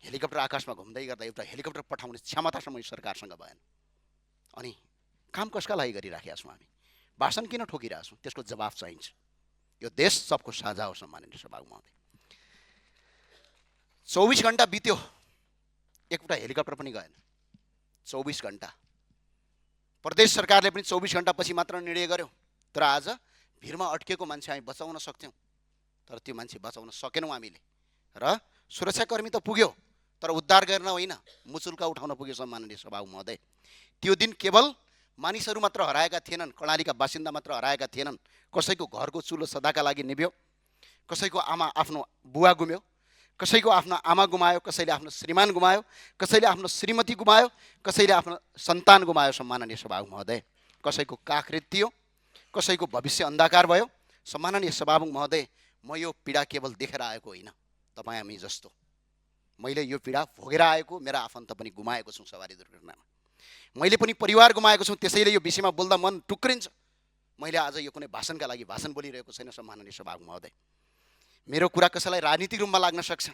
Helicopter आकाशमा घुम्दै गर्दा एउटा हेलिकप्टर पठाउने क्षमतासम्म सरकारसँग भएन। अनि काम कसका लागि गरिराखेका छौँ हामी? भाषण किन ठोकिरहेका छौँ? त्यसको जवाफ चाहिन्छ। यो देश सबको साझा हो सम्माननीय सभामुख महोदय। 24 घण्टा बित्यो, एउटा हेलिकप्टर पनि गएन। 24 घण्टा। प्रदेश सरकारले पनि 24 घण्टापछि मात्र निर्णय गर्यो। तर आज भिरमा अड्केको मान्छे हामी बचाउन सक्थ्यौँ, तर त्यो मान्छे बचाउन सकेनौँ हामीले। र सुरक्षाकर्मी त पुग्यो, तर उद्धार गर्न होइन, मुचुल्का उठाउन पुग्यो सम्माननीय सभामुख महोदय। त्यो दिन केवल मानिसहरू मात्र हराएका थिएनन्, कर्णालीका बासिन्दा मात्र हराएका थिएनन्। कसैको घरको चुलो सदाका लागि निभ्यो, कसैको आमा आफ्नो बुवा गुम्यो, कसैको आफ्नो आमा गुमायो, कसैले आफ्नो श्रीमान गुमायो, कसैले आफ्नो श्रीमती गुमायो, कसैले आफ्नो सन्तान गुमायो सम्माननीय सभामुख महोदय। कसैको काख रित्तियो, कसैको भविष्य अन्धकार भयो। सम्माननीय सभामुख महोदय, म यो पीडा केवल देखेर आएको होइन, तपाईँ हामी जस्तो मैले यो पीडा भोगेर आएको, मेरा आफन्त पनि गुमाएको छु सवारी दुर्घटनामा। मैले पनि परिवार गुमाएको छु, त्यसैले यो विषयमा बोल्दा मन टुक्रिन्छ। मैले आज यो कुनै भाषणका लागि भाषण बोलिरहेको छैन सम्माननीय सभामुख महोदय। मेरो कुरा कसैलाई राजनीतिक रूपमा लाग्न सक्छ,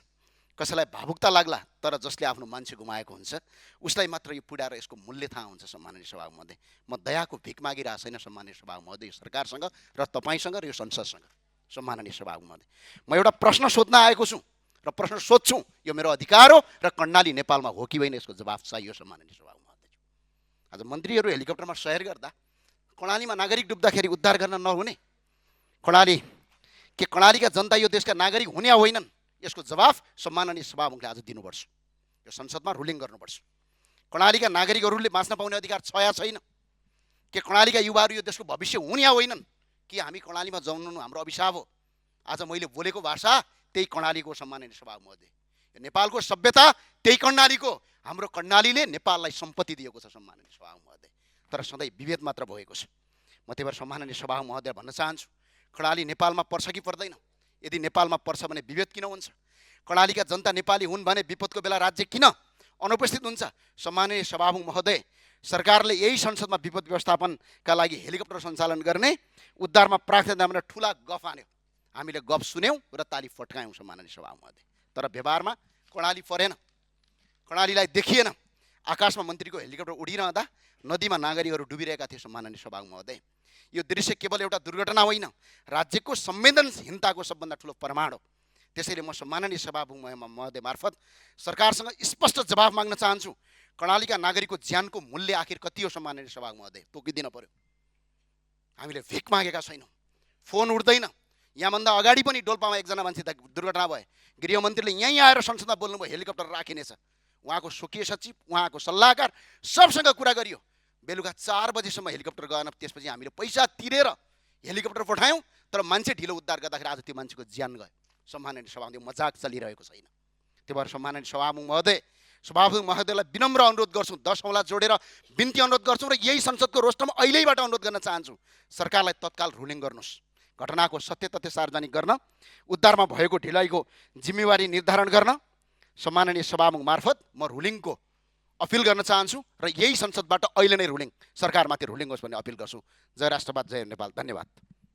कसैलाई भावुकता लाग्ला, तर जसले आफ्नो मान्छे गुमाएको हुन्छ उसलाई मात्र यो पीडा र यसको मूल्य थाहा हुन्छ सम्माननीय सभामुख महोदय। म दयाको भिख मागिरहेको छैन सम्माननीय सभामुख महोदय, यो सरकारसँग र तपाईँसँग र यो संसदसँग सम्माननीय सभामुख महोदय। म एउटा प्रश्न सोध्न आएको छु र प्रश्न सोध्छु, यो मेरो अधिकार हो र कर्णाली नेपालमा हो कि होइन यसको जवाफ चाहियो सम्माननीय सभामुख महोदय। आज मन्त्रीहरू हेलिकप्टरमा सहेर गर्दा कर्णालीमा नागरिक डुब्दाखेरि उद्धार गर्न नहुने? कर्णालीका जनता यो देशका नागरिक हुने होइनन्? यसको जवाफ सम्माननीय सभामुखले आज दिनुपर्छ। यो संसदमा रुलिङ गर्नुपर्छ। कर्णालीका नागरिकहरूले बाँच्न पाउने अधिकार छ या छैन? के कर्णालीका युवाहरू यो देशको भविष्य हुने होइनन्? कि हामी कर्णालीमा जन्मनु हाम्रो अभिशाप हो? आज मैले बोलेको भाषा त्यही कर्णालीको सम्माननीय सभामुख महोदय। नेपालको सभ्यता त्यही कर्णालीको। हाम्रो कर्णालीले नेपाललाई सम्पत्ति दिएको छ सम्माननीय सभामुख महोदय, तर सधैँ विभेद मात्र भएको छ। म त्यही भएर सम्माननीय सभामुख महोदय भन्न चाहन्छु, कर्णाली नेपालमा पर्छ कि पर्दैन? यदि नेपालमा पर्छ भने विभेद किन हुन्छ? कर्णालीका जनता नेपाली हुन् भने विपदको बेला राज्य किन अनुपस्थित हुन्छ? सम्माननीय सभामुख महोदय, सरकारले यही संसदमा विपद व्यवस्थापनका लागि हेलिकप्टर सञ्चालन गर्ने, उद्धारमा प्रार्थना भनेर ठुला गफ हान्यो। हामीले गफ सुन्यौँ र ताली फट्कायौँ सम्माननीय सभामुख महोदय, तर व्यवहारमा कर्णाली परेन, कर्णालीलाई देखिएन। आकाशमा मन्त्रीको हेलिकप्टर उडिरहँदा नदीमा नागरिकहरू डुबिरहेका थिए सम्माननीय सभामुख महोदय। यो दृश्य केवल एउटा दुर्घटना होइन, राज्यको संवेदनहीनताको सबभन्दा ठुलो प्रमाण हो। त्यसैले म सम्माननीय सभामुख महोदय मार्फत सरकारसँग स्पष्ट जवाफ माग्न चाहन्छु, कर्णालीका नागरिकको ज्यानको मूल्य आखिर कति हो सम्माननीय सभामुख महोदय? तोकिदिन पर्यो। हामीले भिख मागेका छैनौँ। फोन उठ्दैन। यहाँभन्दा अगाडि पनि डोल्पामा एकजना मान्छे दुर्घटना भयो, गृहमन्त्रीले यहीँ आएर संसदमा बोल्नुभयो हेलिकप्टर राखिनेछ। उहाँको स्वकीय सचिव, उहाँको सल्लाहकार सबसँग कुरा गरियो। बेलुका 4 बजेसम्म हेलिकप्टर गएन। त्यसपछि हामीले पैसा तिरेर हेलिकप्टर पठायौँ, तर मान्छे ढिलो उद्धार गर्दाखेरि आज त्यो मान्छेको ज्यान गयो। सम्माननीय सभामुख मजाक चलिरहेको छैन। त्यही भएर सम्माननीय सभामुख महोदयलाई विनम्र अनुरोध गर्छौँ, 10 औँला जोडेर बिन्ती अनुरोध गर्छौँ र यही संसदको रोस्टरमा अहिलेबाट अनुरोध गर्न चाहन्छु, सरकारलाई तत्काल रुलिङ गर्नुहोस्। घटनाको सत्य तथ्य सार्वजनिक गर्न, उद्धारमा भएको ढिलाइको जिम्मेवारी निर्धारण गर्न सम्माननीय सभामुख मार्फत म रुलिङको अपिल गर्न चाहन्छु र यही संसदबाट अहिले नै रुलिङ सरकारमाथि रुलिङ होस् भन्ने अपिल गर्छु। जय राष्ट्रवाद, जय नेपाल। धन्यवाद।